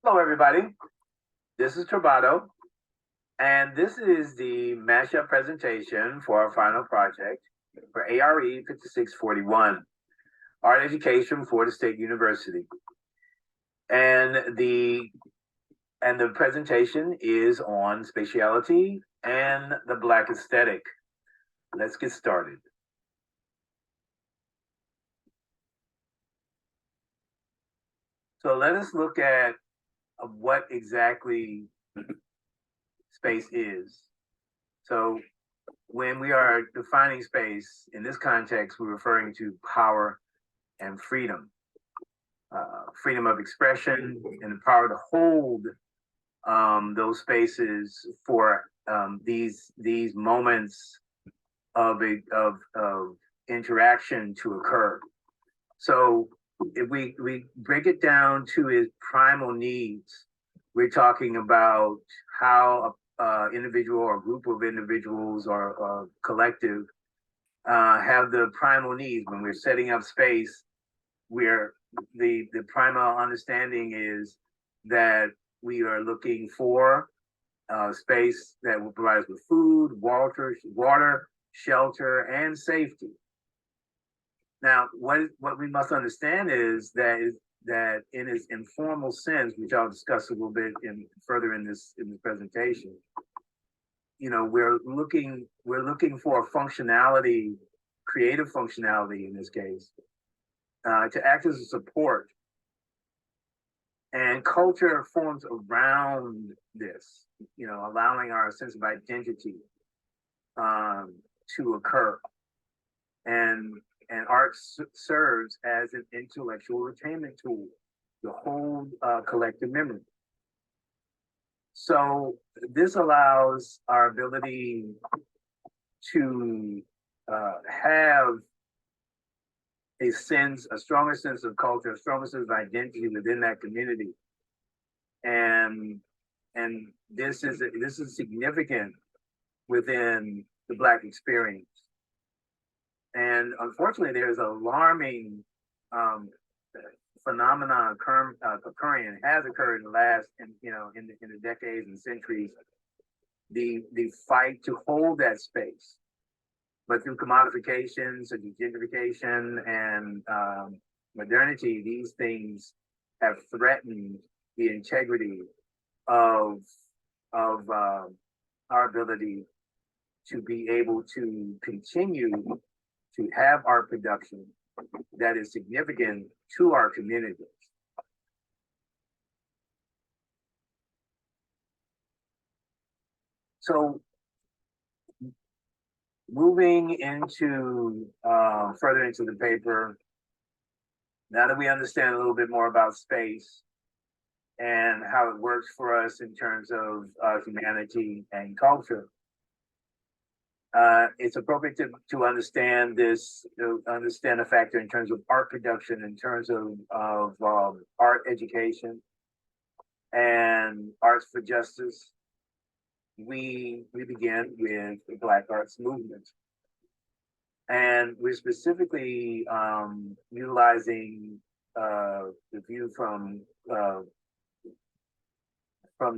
Hello, everybody. This is Travado, and this is the Mashup presentation for our final project for ARE 5641, Art Education for the State University. And the presentation is on spatiality and the Black aesthetic. Let's get started. So let us look at what exactly space is. So when we are defining space, in this context, we're referring to power and freedom. Freedom of expression and the power to hold those spaces for these moments of interaction to occur. So if we break it down to its primal needs, we're talking about how an individual or group of individuals or collective have the primal needs. When we're setting up space, where the primal understanding is that we are looking for space that will provide us with food, water, shelter, and safety. Now, what we must understand is that in its informal sense, which I'll discuss a little bit further in this presentation, we're looking for functionality, creative functionality in this case, to act as a support. And culture forms around this, allowing our sense of identity to occur. And art serves as an intellectual retainment tool to hold collective memory. So this allows our ability to have a stronger sense of culture, a stronger sense of identity within that community. And this is significant within the Black experience. And unfortunately, there's an alarming phenomenon occurring, and has occurred in the last, in the decades and centuries. The fight to hold that space, but through commodification, such as gentrification and modernity, these things have threatened the integrity of our ability to be able to continue to have art production that is significant to our communities. So moving into further into the paper, now that we understand a little bit more about space and how it works for us in terms of humanity and culture, it's appropriate to understand this, understand the factor in terms of art production, in terms of art education and arts for justice. We begin with the Black arts movement. And we're specifically utilizing the view from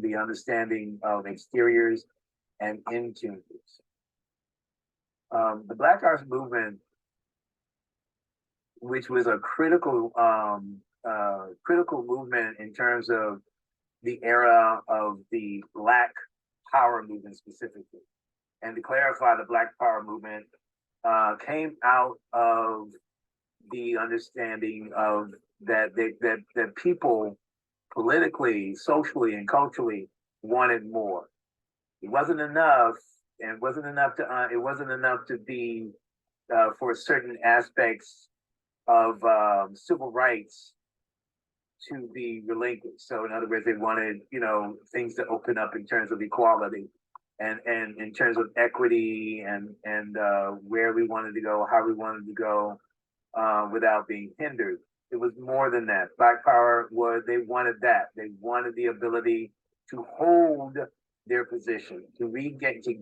the understanding of exteriors and interiors. The Black arts movement, which was a critical movement in terms of the era of the Black Power movement specifically. And to clarify, the Black Power movement came out of the understanding of that people politically, socially, and culturally wanted more. It wasn't enough, and it wasn't enough to be for certain aspects of civil rights to be relinquished. So in other words, they wanted, things to open up in terms of equality and in terms of equity and where we wanted to go, how we wanted to go without being hindered. It was more than that. Black Power they wanted that. They wanted the ability to hold their position, to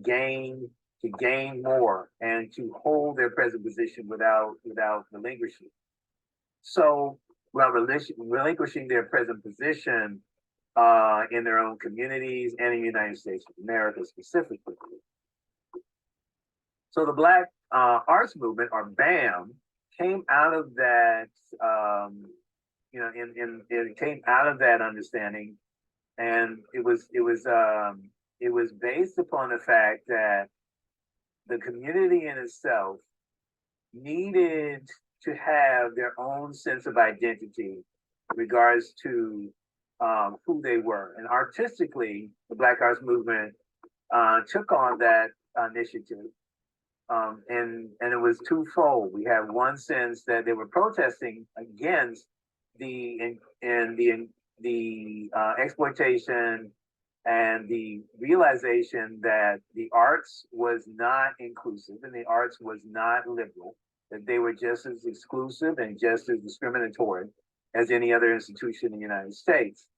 gain more, and to hold their present position without relinquishing. So while relinquishing their present position, in their own communities and in the United States of America specifically. So the Black Arts Movement, or BAM, came out of that, it came out of that understanding, and it was based upon the fact that the community in itself needed to have their own sense of identity in regards to who they were. And artistically, the Black Arts Movement took on that initiative. And it was twofold. We have one sense that they were protesting against the exploitation and the realization that the arts was not inclusive and the arts was not liberal, that they were just as exclusive and just as discriminatory as any other institution in the United States.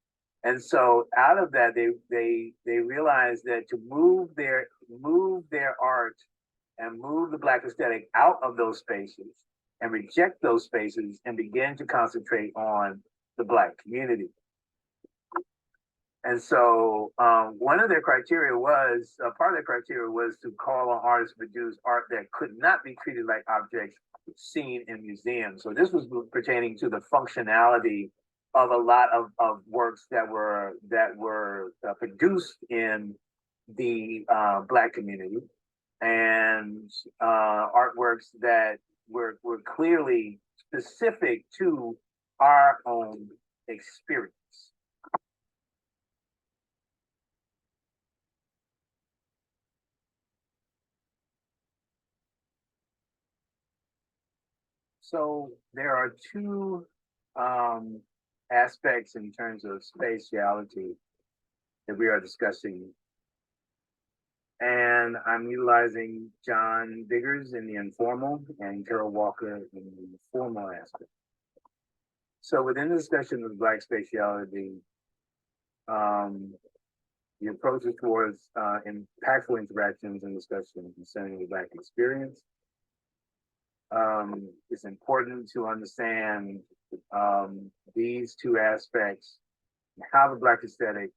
And so out of that, they realized that to move their art and move the Black aesthetic out of those spaces and reject those spaces and begin to concentrate on the Black community. And so one of their criteria was, part of their criteria was to call on artists to produce art that could not be treated like objects seen in museums. So this was pertaining to the functionality of a lot of works that were produced in the Black community, and artworks that were clearly specific to our own experience. So there are two aspects in terms of spatiality that we are discussing. And I'm utilizing John Biggers in the informal and Carol Walker in the formal aspect. So within the discussion of Black spatiality, the approach is towards impactful interactions and discussion concerning the Black experience. It's important to understand these two aspects, how the Black aesthetic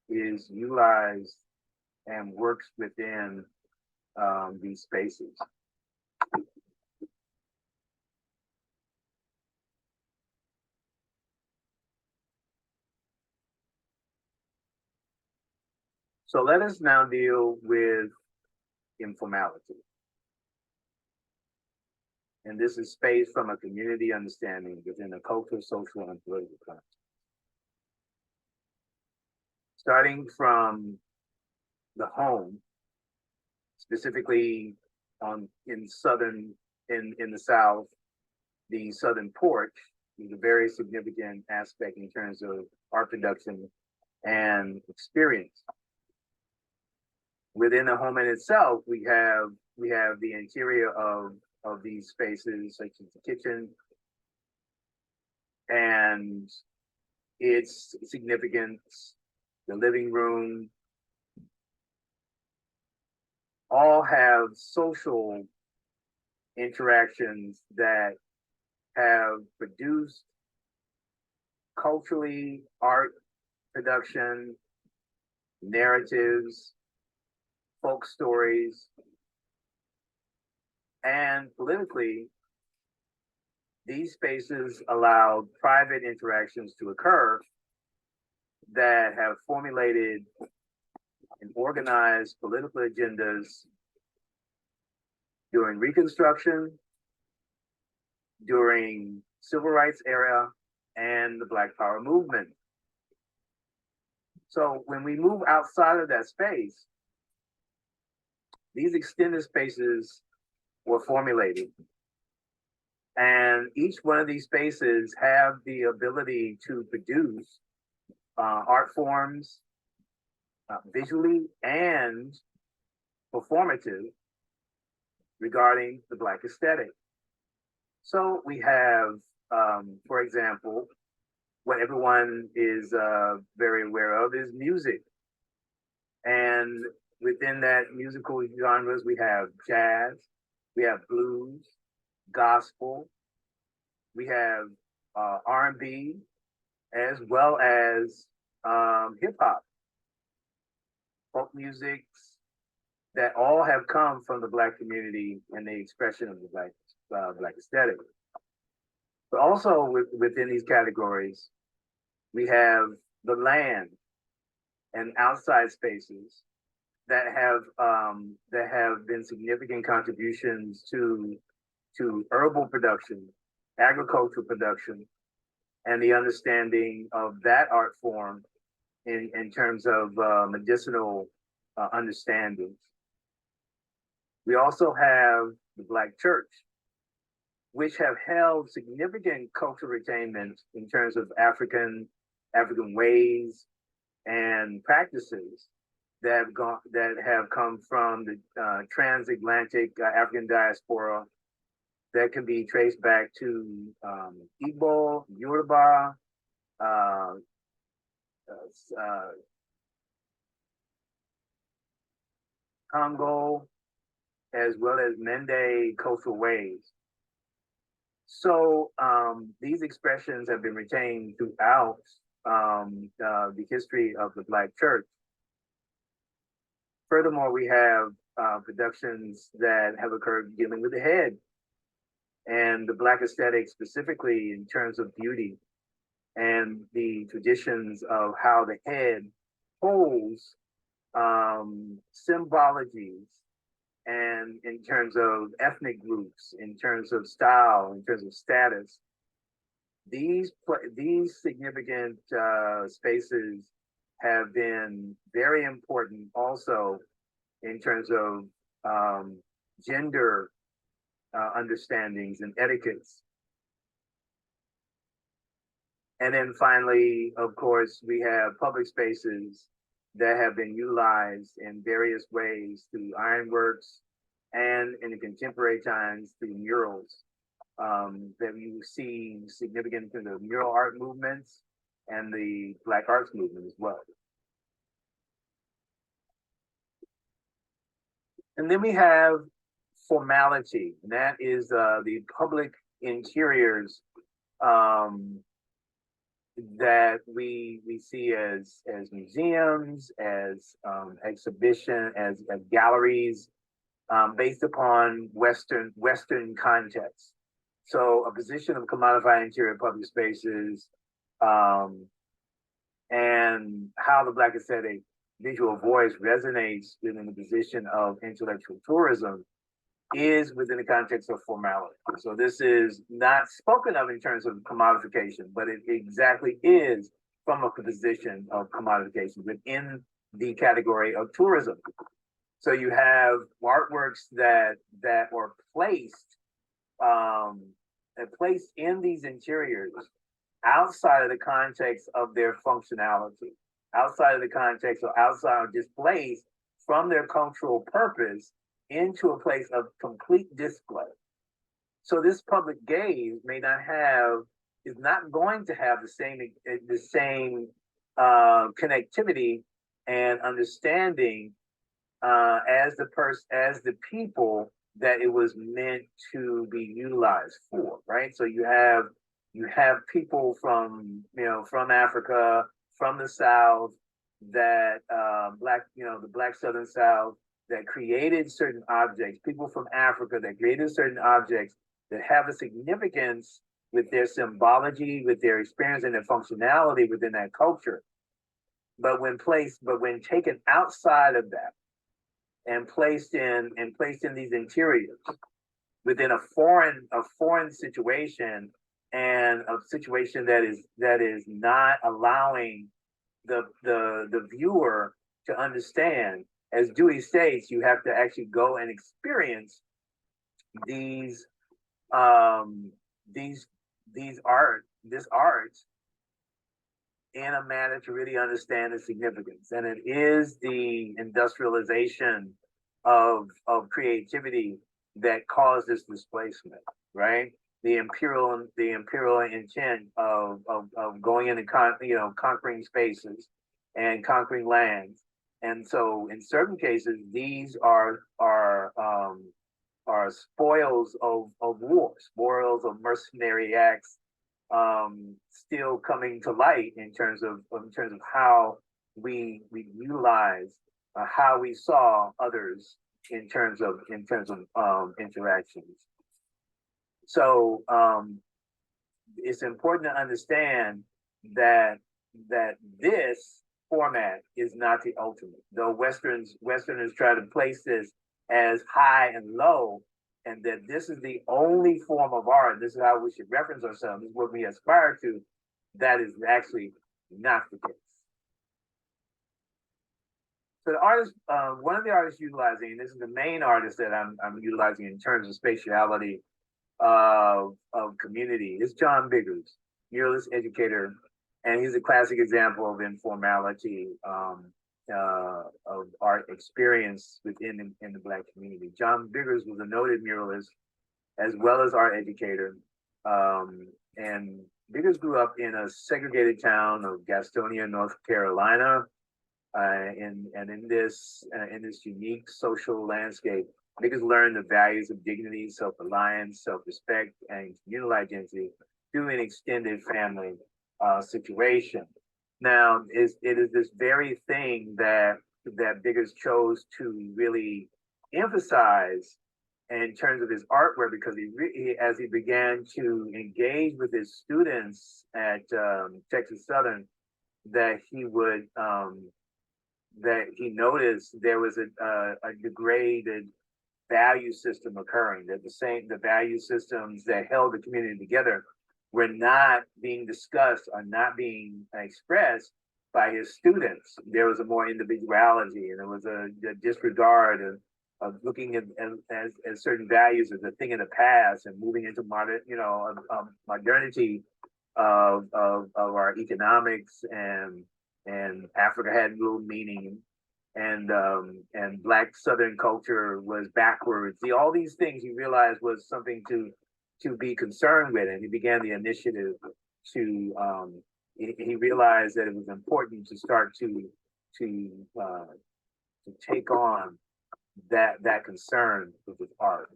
is utilized and works within these spaces. So let us now deal with informality. And this is space from a community understanding within a cultural, social, and political context. Starting from the home, specifically in the South, the Southern porch is a very significant aspect in terms of art production and experience. Within the home in itself, we have the interior of these spaces, such as the kitchen, and its significance, the living room, all have social interactions that have produced culturally art production, narratives, folk stories, and politically, these spaces allow private interactions to occur that have formulated and organized political agendas during Reconstruction, during Civil Rights era, and the Black Power movement. So when we move outside of that space, these extended spaces were formulated. And each one of these spaces have the ability to produce art forms, visually and performative, regarding the Black aesthetic. So we have, for example, what everyone is very aware of is music. And within that musical genres, we have jazz, we have blues, gospel, we have R&B, as well as hip hop, folk musics that all have come from the Black community and the expression of the Black aesthetic. But also within these categories, we have the land and outside spaces that have been significant contributions to herbal production, agricultural production, and the understanding of that art form in terms of medicinal understandings. We also have the Black church, which have held significant cultural retainment in terms of African ways and practices that have come from the transatlantic African diaspora that can be traced back to Igbo, Yoruba, Congo, as well as Mende cultural ways. So these expressions have been retained throughout the history of the Black church. Furthermore, we have productions that have occurred dealing with the head and the Black aesthetic specifically in terms of beauty and the traditions of how the head holds symbologies and in terms of ethnic groups, in terms of style, in terms of status. These significant spaces have been very important also in terms of gender understandings and etiquettes. And then finally, of course, we have public spaces that have been utilized in various ways through ironworks and in the contemporary times through murals that you see significant through the mural art movements and the Black arts movement as well. And then we have formality, and that is the public interiors that we see as museums, as exhibition, as galleries, based upon Western context. So a position of commodified interior public spaces and how the Black aesthetic visual voice resonates within the position of intellectual tourism is within the context of formality. So this is not spoken of in terms of commodification, but it exactly is from a position of commodification within the category of tourism. So you have artworks that were placed in these interiors outside of the context of their functionality, outside of the context or outside of displays from their cultural purpose into a place of complete display. So this public gaze is not going to have the same connectivity and understanding as the people that it was meant to be utilized for, right? So you have people from Africa, from the South, that the Black Southern South, that created certain objects, people from Africa that created certain objects that have a significance with their symbology, with their experience and their functionality within that culture. But when taken outside of that and placed in these interiors within a foreign situation, and a situation that is not allowing the viewer to understand, as Dewey states, you have to actually go and experience this art in a manner to really understand the significance. And it is the industrialization of creativity that caused this displacement, right? The imperial intent of going in and conquering spaces and conquering lands. And so in certain cases, these are spoils of war, spoils of mercenary acts, still coming to light in terms of how we utilize how we saw others in terms of interactions. So it's important to understand that this format is not the ultimate. Though Westerners try to place this as high and low, and that this is the only form of art, this is how we should reference ourselves, this is what we aspire to, that is actually not the case. So the artist, one of the artists utilizing, this is the main artist that I'm utilizing in terms of spatiality of community, is John Biggers, muralist, educator, and he's a classic example of informality of art experience within in the Black community. John Biggers was a noted muralist as well as art educator, and Biggers grew up in a segregated town of Gastonia, North Carolina. In this unique social landscape, Biggers learned the values of dignity, self-reliance, self-respect, and communal identity through an extended family situation. Now, it is this very thing that Biggers chose to really emphasize in terms of his artwork, because as he began to engage with his students at Texas Southern, that he would that he noticed there was a degraded value system occurring, that the value systems that held the community together were not being discussed or not being expressed by his students. There was a more individuality, and there was a disregard of looking at certain values as a thing in the past and moving into modern, modernity of our economics, and Africa had little meaning, and Black Southern culture was backwards. All these things he realized was something to be concerned with, and he began the initiative to. He realized that it was important to start to take on that concern with his art.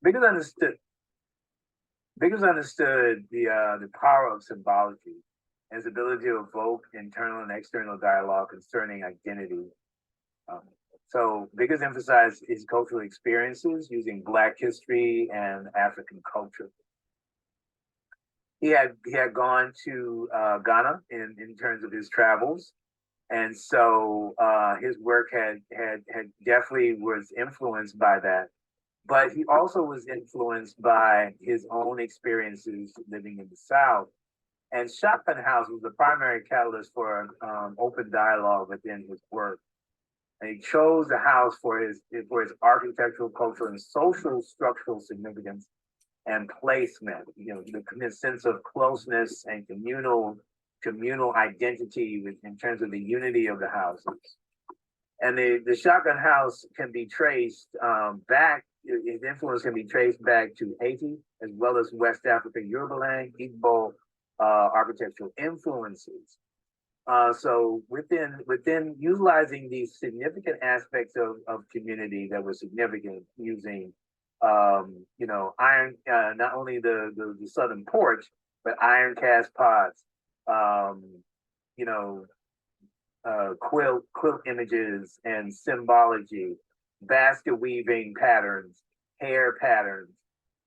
Biggers understood the power of symbology and his ability to evoke internal and external dialogue concerning identity. So Biggers emphasized his cultural experiences using Black history and African culture. He had gone to Ghana in terms of his travels, and so his work had definitely was influenced by that. But he also was influenced by his own experiences living in the South. And Shotgun House was the primary catalyst for open dialogue within his work. And he chose the house for his architectural, cultural, and social structural significance and placement. The sense of closeness and communal identity in terms of the unity of the houses. And the Shotgun House can be traced back. His influence can be traced back to Haiti, as well as West Africa, Yorubaland, Igbo architectural influences. So within utilizing these significant aspects of community that were significant, using iron, not only the southern porch, but iron cast pots, quilt images and symbology, basket weaving patterns, hair patterns,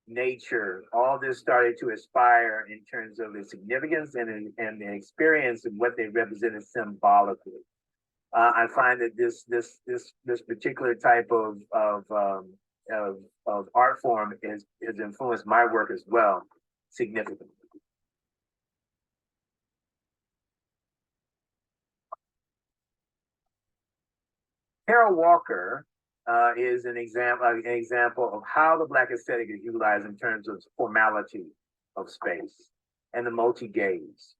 nature. All this started to aspire in terms of the significance and the experience and what they represented symbolically. I find that this particular type of art form has influenced my work as well significantly. Carol Walker is an example of how the Black aesthetic is utilized in terms of formality of space and the multi-gaze.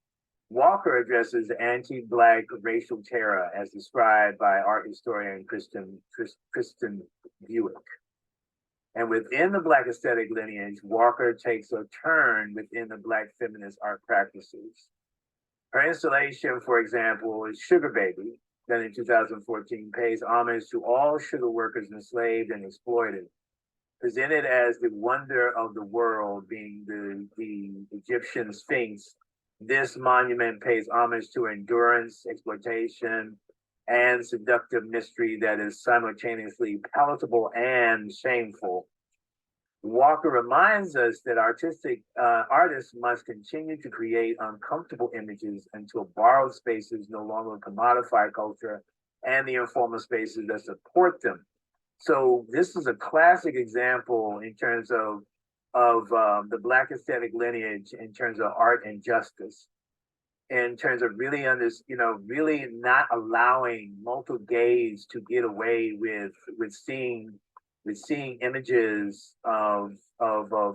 Walker addresses anti-Black racial terror as described by art historian Kristen Buick. And within the Black aesthetic lineage, Walker takes a turn within the Black feminist art practices. Her installation, for example, is Sugar Baby, that in 2014 pays homage to all sugar workers enslaved and exploited. presented as the wonder of the world, being the Egyptian Sphinx, this monument pays homage to endurance, exploitation, and seductive mystery that is simultaneously palatable and shameful. Walker reminds us that artists must continue to create uncomfortable images until borrowed spaces no longer commodify culture and the informal spaces that support them. So this is a classic example in terms of the Black aesthetic lineage, in terms of art and justice, in terms of really really not allowing multiple gaze to get away with seeing images of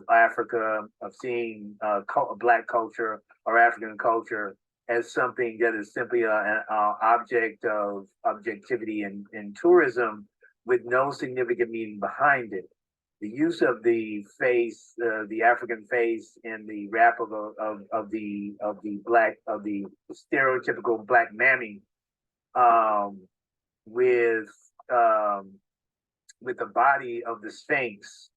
Africa, of seeing Black culture or African culture as something that is simply an object of objectivity in tourism, with no significant meaning behind it. The use of the face, the African face, in the rap of the stereotypical Black mammy, with the body of the Sphinx,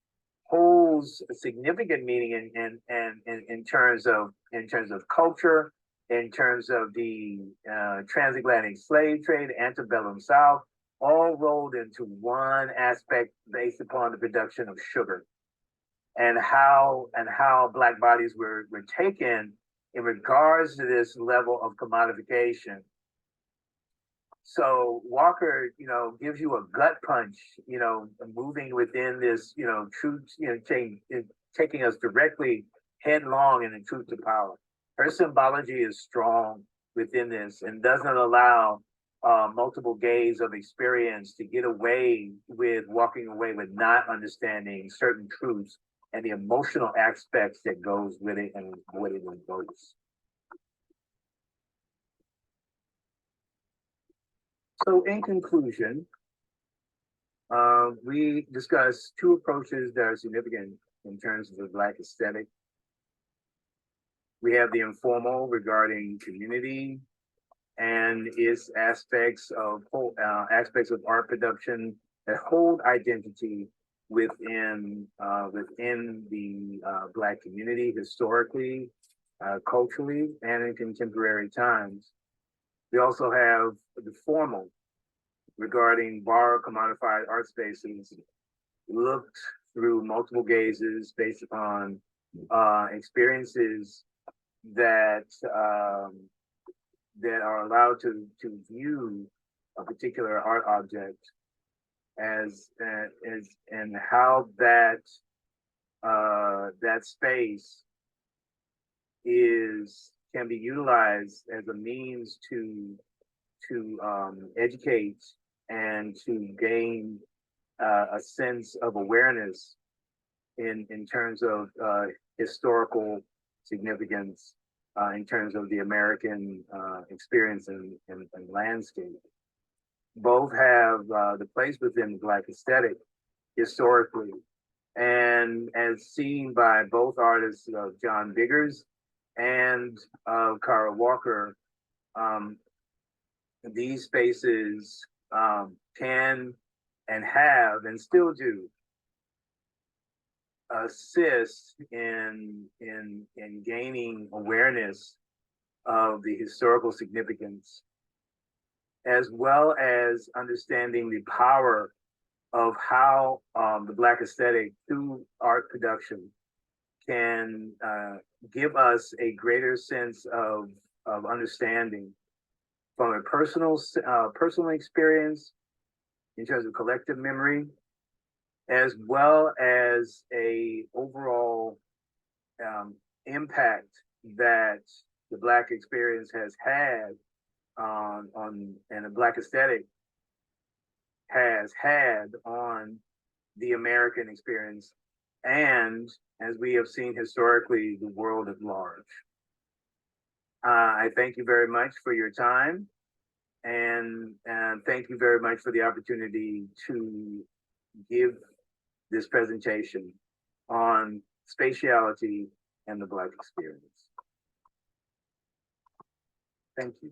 holds a significant meaning in terms of culture, in terms of the transatlantic slave trade, antebellum South, all rolled into one aspect based upon the production of sugar, and how Black bodies were taken in regards to this level of commodification. So Walker, gives you a gut punch, moving within this, truth, taking us directly headlong in the truth to power. Her symbology is strong within this and doesn't allow multiple gaze of experience to get away with walking away with not understanding certain truths and the emotional aspects that goes with it and what it invokes. So in conclusion, we discussed two approaches that are significant in terms of the Black aesthetic. We have the informal regarding community and its aspects of art production that hold identity within the Black community historically, culturally, and in contemporary times. We also have the formal regarding borrowed commodified art spaces, looked through multiple gazes based upon experiences that are allowed to view a particular art object as and how that space can be utilized as a means to educate and to gain a sense of awareness in terms of historical significance, in terms of the American experience and landscape. Both have the place within the Black aesthetic historically, and as seen by both artists, John Biggers and Kara Walker, these spaces can and have and still do assist in gaining awareness of the historical significance, as well as understanding the power of how the Black aesthetic through art production can give us a greater sense of understanding from a personal experience in terms of collective memory, as well as a overall impact that the Black experience has had and the Black aesthetic has had on the American experience, and as we have seen historically, the world at large. I thank you very much for your time, and thank you very much for the opportunity to give this presentation on spatiality and the Black experience. Thank you.